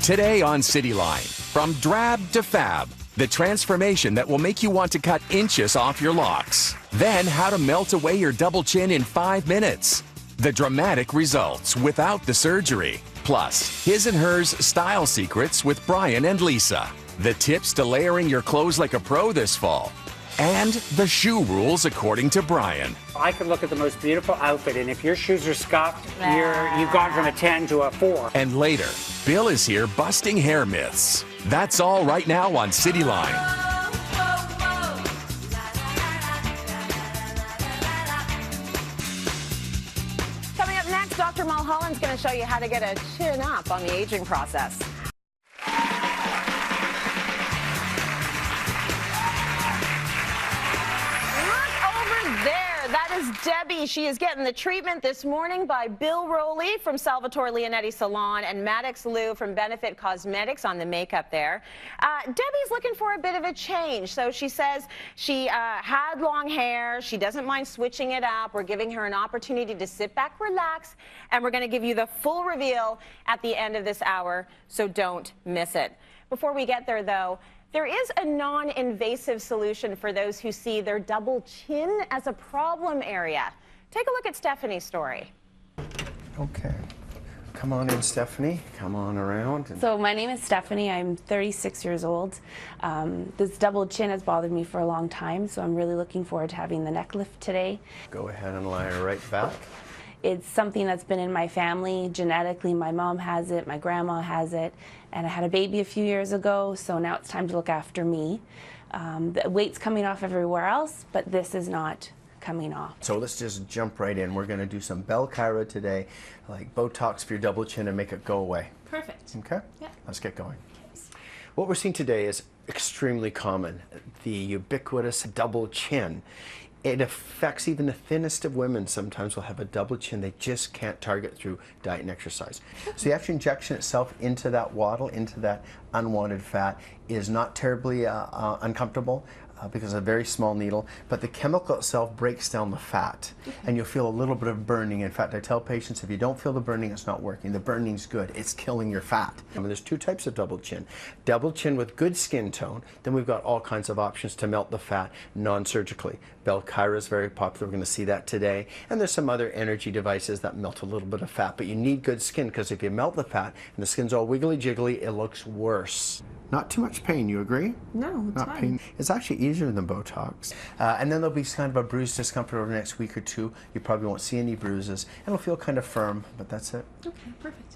Today on Cityline, from drab to fab, the transformation that will make you want to cut inches off your locks. Then how to melt away your double chin in 5 minutes. The dramatic results without the surgery. Plus, his and hers style secrets with Brian and Lisa. The tips to layering your clothes like a pro this fall. And the shoe rules according to Brian. I could look at the most beautiful outfit, and if your shoes are scuffed, you've gone from a 10 to a 4. And later, Bill is here busting hair myths. That's all right now on Cityline. Coming up next, Dr. Mulholland's going to show you how to get a chin up on the aging process. That is Debbie. She is getting the treatment this morning by Bill Rowley from Salvatore Leonetti Salon and Maddox Liu from Benefit Cosmetics on the makeup there. Debbie's looking for a bit of a change. So she says she had long hair. She doesn't mind switching it up. We're giving her an opportunity to sit back, relax, and we're going to give you the full reveal at the end of this hour, so don't miss it. Before we get there, though, there is a non-invasive solution for those who see their double chin as a problem area. Take a look at Stephanie's story. Okay. Come on in, Stephanie. Come on around. So my name is Stephanie. I'm 36 years old. This double chin has bothered me for a long time, so I'm really looking forward to having the neck lift today. Go ahead and lie right back. It's something that's been in my family genetically. My mom has it, my grandma has it, and I had a baby a few years ago, so now it's time to look after me. The weight's coming off everywhere else, but this is not coming off. So let's just jump right in. We're going to do some Belkyra today, like Botox for your double chin and make it go away. Perfect. Okay? Yeah. Let's get going. What we're seeing today is extremely common, the ubiquitous double chin. It affects even the thinnest of women. Sometimes will have a double chin they just can't target through diet and exercise. So the actual injection itself into that waddle, into that unwanted fat, is not terribly uncomfortable because it's a very small needle, but the chemical itself breaks down the fat, and you'll feel a little bit of burning. In fact, I tell patients, if you don't feel the burning, it's not working. The burning's good. It's killing your fat. I mean, there's two types of double chin. Double chin with good skin tone, then we've got all kinds of options to melt the fat non-surgically. Belkyra is very popular. We're going to see that today. And there's some other energy devices that melt a little bit of fat, but you need good skin, because if you melt the fat and the skin's all wiggly jiggly, it looks worse. Not too much pain, you agree? No, it's not fine. Pain. It's actually easier than Botox. And then there'll be kind of a bruise discomfort over the next week or two. You probably won't see any bruises. It'll feel kind of firm, but that's it. Okay, perfect.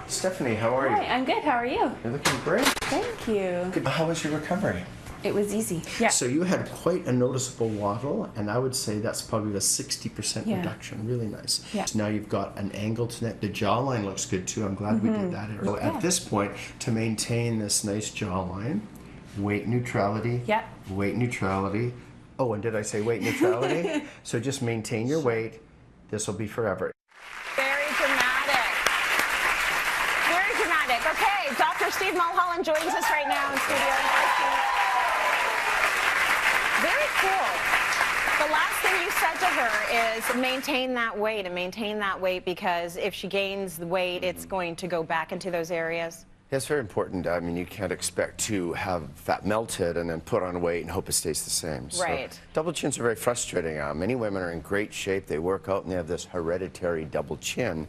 Stephanie, how are you? Hi, I'm good. How are you? You're looking great. Thank you. Good. How was your recovery? It was easy. Yeah. So you had quite a noticeable waddle, and I would say that's probably a 60% reduction. Really nice. Yeah. So now you've got an angled neck. The jawline looks good too. I'm glad we did that. So at this point, to maintain this nice jawline, weight neutrality. Yep. Weight neutrality. Oh, and did I say weight neutrality? So just maintain your weight. This will be forever. Very dramatic. Very dramatic. Okay, Dr. Steve Mulholland joins us right now in studio. Very cool. The last thing you said to her is maintain that weight and maintain that weight, because if she gains the weight, it's going to go back into those areas. It's very important. I mean, you can't expect to have fat melted and then put on weight and hope it stays the same. Right. So double chins are very frustrating. Many women are in great shape. They work out and they have this hereditary double chin.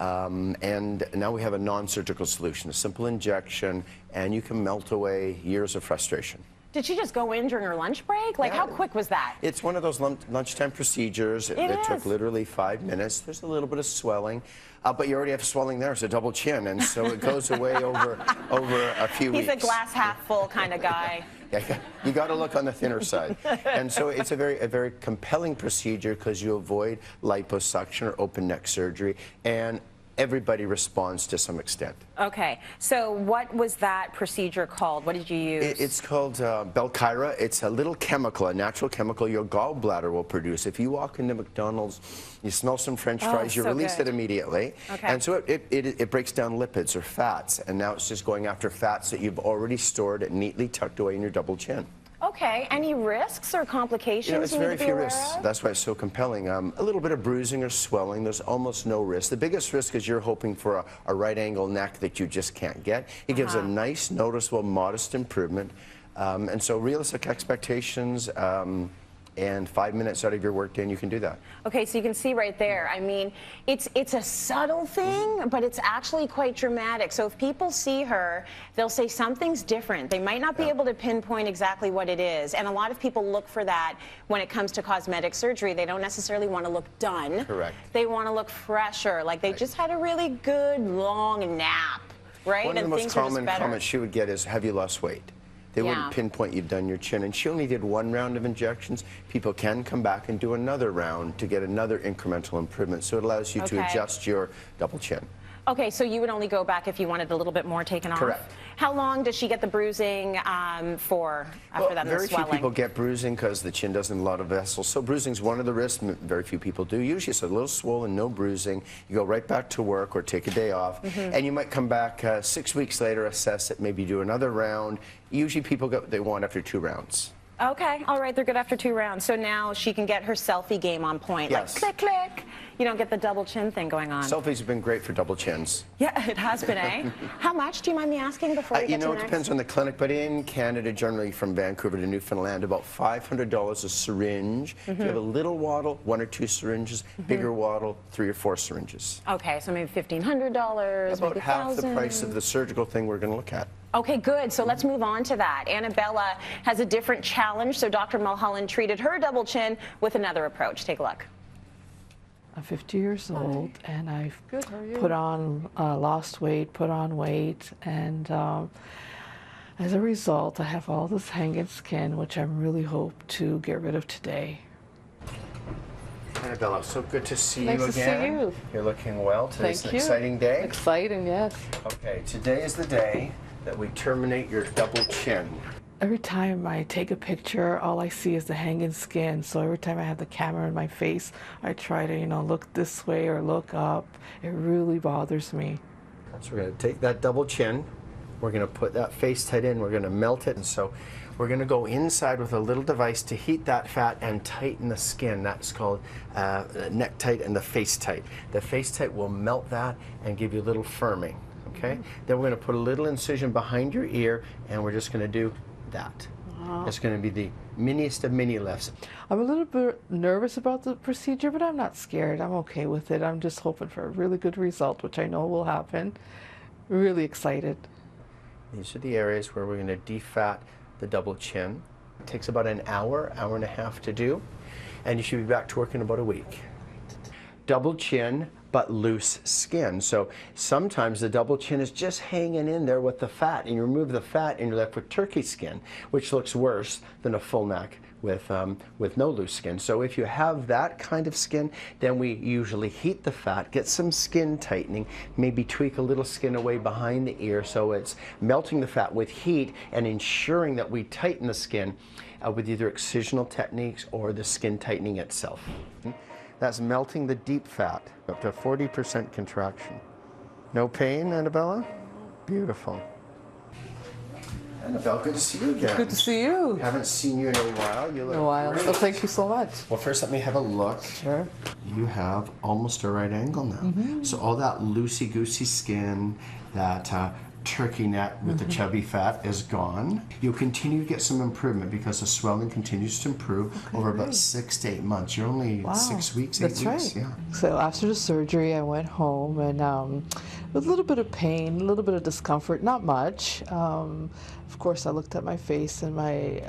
And now we have a non-surgical solution, a simple injection, and you can melt away years of frustration. Did she just go in during her lunch break? Like, how quick was that? It's one of those lunchtime procedures. It took literally 5 minutes. There's a little bit of swelling, but you already have swelling there. It's a double chin, and so it goes away over a few weeks. He's a glass half full kind of guy. Yeah, you got to look on the thinner side. And so it's a very compelling procedure because you avoid liposuction or open neck surgery, and everybody responds to some extent. Okay, so what was that procedure called? What did you use? It's called Belkyra. It's a little chemical, a natural chemical your gallbladder will produce. If you walk into McDonald's, you smell some French fries, you release it immediately. Okay. And so it breaks down lipids or fats, and now it's just going after fats that you've already stored and neatly tucked away in your double chin. Okay, any risks or complications It's you need very to be few aware risks. of? That's why it's so compelling. A little bit of bruising or swelling, there's almost no risk. The biggest risk is you're hoping for a right angle neck that you just can't get. It gives a nice, noticeable, modest improvement. And so realistic expectations, and 5 minutes out of your workday, and you can do that. Okay, so you can see right there, I mean, it's a subtle thing, but it's actually quite dramatic. So if people see her, they'll say something's different. They might not be able to pinpoint exactly what it is. And a lot of people look for that when it comes to cosmetic surgery. They don't necessarily want to look done. Correct. They want to look fresher, like they just had a really good long nap, right? One of the most things are just common better. comments she would get is, have you lost weight? They wouldn't pinpoint you've done your chin. And she only did 1 round of injections. People can come back and do another round to get another incremental improvement. So it allows you to adjust your double chin. Okay, so you would only go back if you wanted a little bit more taken off? Correct. How long does she get the bruising for after that, and the very swelling? few people get bruising because the chin doesn't have a lot of vessels. So bruising is one of the risks. Very few people do. Usually it's a little swollen, no bruising. You go right back to work or take a day off. And you might come back 6 weeks later, assess it, maybe do another round. Usually people get what they want after 2 rounds. Okay, all right, they're good after 2 rounds. So now she can get her selfie game on point. Yes. Like, click, click. You don't get the double chin thing going on. Selfies have been great for double chins. Yeah, it has been, eh? How much, do you mind me asking before we get to it next? depends on the clinic, but in Canada, generally from Vancouver to Newfoundland, about $500 a syringe. If you have a little waddle, 1 or 2 syringes. Bigger waddle, 3 or 4 syringes. Okay, so maybe $1,500, About maybe half the $1,000. price of the surgical thing we're going to look at. Okay, good. So let's move on to that. Annabella has a different challenge, so Dr. Mulholland treated her double chin with another approach. Take a look. I'm 50 years old, and I've put on, lost weight, put on weight, and as a result, I have all this hanging skin, which I really hope to get rid of today. Annabella, so good to see Nice you to again. see you. You're looking well. Today's Thank an you. exciting day. Exciting, yes. Okay, today is the day that we terminate your double chin. Every time I take a picture, all I see is the hanging skin. So every time I have the camera in my face, I try to, look this way or look up. It really bothers me. So we're going to take that double chin. We're going to put that FaceTite in. We're going to melt it. And so we're going to go inside with a little device to heat that fat and tighten the skin. That's called neck tight and the FaceTite. The FaceTite will melt that and give you a little firming. Okay? Then we're going to put a little incision behind your ear, and we're just going to do that. Wow. It's going to be the miniest of mini lifts. I'm a little bit nervous about the procedure, but I'm not scared. I'm okay with it. I'm just hoping for a really good result, which I know will happen. Really excited. These are the areas where we're going to defat the double chin. It takes about an hour, hour and a half to do, and you should be back to work in about a week. Double chin, but loose skin. So sometimes the double chin is just hanging in there with the fat, and you remove the fat and you're left with turkey skin, which looks worse than a full neck with no loose skin. So if you have that kind of skin, then we usually heat the fat, get some skin tightening, maybe tweak a little skin away behind the ear so it's melting the fat with heat and ensuring that we tighten the skin with either excisional techniques or the skin tightening itself. That's melting the deep fat, up to 40% contraction. No pain, Annabella? Beautiful. Annabelle, good to see you again. Good to see you. Haven't seen you in a while. You look great. Well, thank you so much. Well, first let me have a look. Sure. You have almost a right angle now. So all that loosey-goosey skin, that turkey neck with the chubby fat is gone. You'll continue to get some improvement because the swelling continues to improve over about 6 to 8 months. You're only 6 weeks, 8 That's weeks. right. Yeah. So after the surgery, I went home and with a little bit of pain, a little bit of discomfort, not much. Of course, I looked at my face and my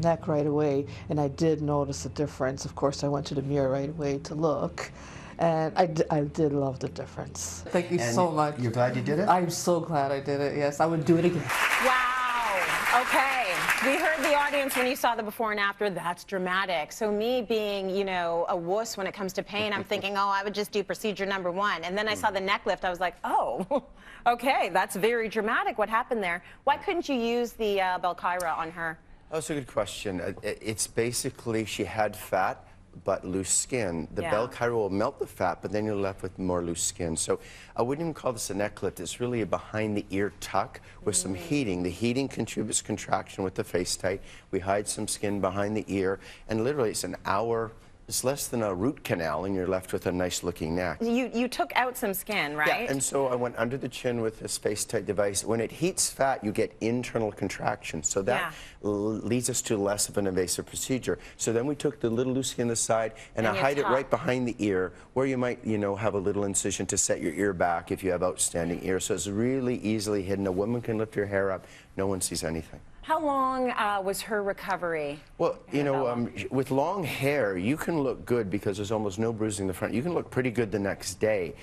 neck right away, and I did notice a difference. Of course, I went to the mirror right away to look. And I did love the difference. Thank you so much. You're glad you did it? I'm so glad I did it, yes. I would do it again. Wow. Okay. We heard the audience when you saw the before and after. That's dramatic. So me being, a wuss when it comes to pain, I'm thinking, oh, I would just do procedure number 1. And then I saw the neck lift. I was like, oh, okay, that's very dramatic. What happened there? Why couldn't you use the Belkyra on her? That's a good question. It's basically she had fat but loose skin. The Yeah. Belkyra will melt the fat, but then you're left with more loose skin. So I wouldn't even call this a neck lift. It's really a behind the ear tuck with some heating. The heating contributes contraction with the FaceTite. We hide some skin behind the ear, and literally it's an hour. It's less than a root canal, and you're left with a nice-looking neck. You took out some skin, right? Yeah, and so I went under the chin with this FaceTite device. When it heats fat, you get internal contraction, so that leads us to less of an invasive procedure. So then we took the little loose skin on the side, and I hide it right behind the ear, where you might, you know, have a little incision to set your ear back if you have outstanding ear. So it's really easily hidden. A woman can lift her hair up, no one sees anything. How long was her recovery? Well, you know, with long hair, you can look good because there's almost no bruising in the front. You can look pretty good the next day.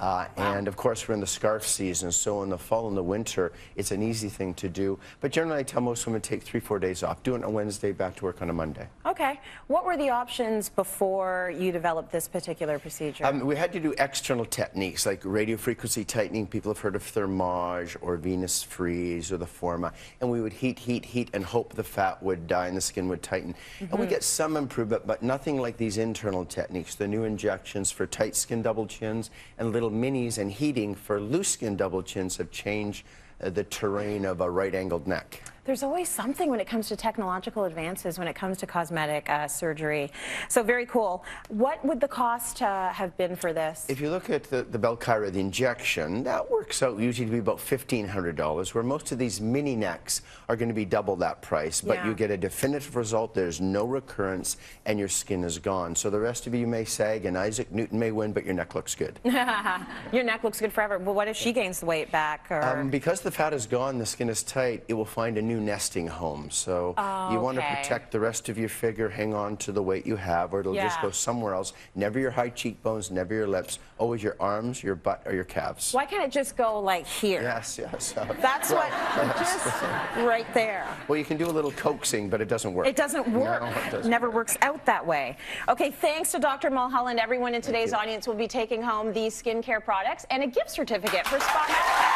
And of course, we're in the scarf season, so in the fall and the winter, it's an easy thing to do. But generally, I tell most women take 3-4 days off. Do it on a Wednesday, back to work on a Monday. Okay. What were the options before you developed this particular procedure? We had to do external techniques like radio frequency tightening. People have heard of thermage or venous freeze or the forma. And we would heat, and hope the fat would die and the skin would tighten. And we get some improvement, but nothing like these internal techniques. The new injections for tight skin double chins and little minis and heating for loose skin double chins have changed the terrain of a right-angled neck. There's always something when it comes to technological advances, when it comes to cosmetic surgery. So very cool. What would the cost have been for this? If you look at the Belkyra, the injection, that works out usually to be about $1,500, where most of these mini necks are going to be double that price, but you get a definitive result, there's no recurrence, and your skin is gone. So the rest of you may sag, and Isaac Newton may win, but your neck looks good. Your neck looks good forever. Well, what if she gains the weight back? Or... because the fat is gone, the skin is tight, it will find a new nesting home. So you want to protect the rest of your figure, hang on to the weight you have, or it'll just go somewhere else. Never your high cheekbones, never your lips, always your arms, your butt, or your calves. Why can't it just go like here? Yes, yes. That's what, just right there. Well, you can do a little coaxing, but it doesn't work. It doesn't work. No, it doesn't Never work. works out that way. Okay, thanks to Dr. Mulholland. Everyone in today's audience will be taking home these skincare products and a gift certificate for Spa Medical.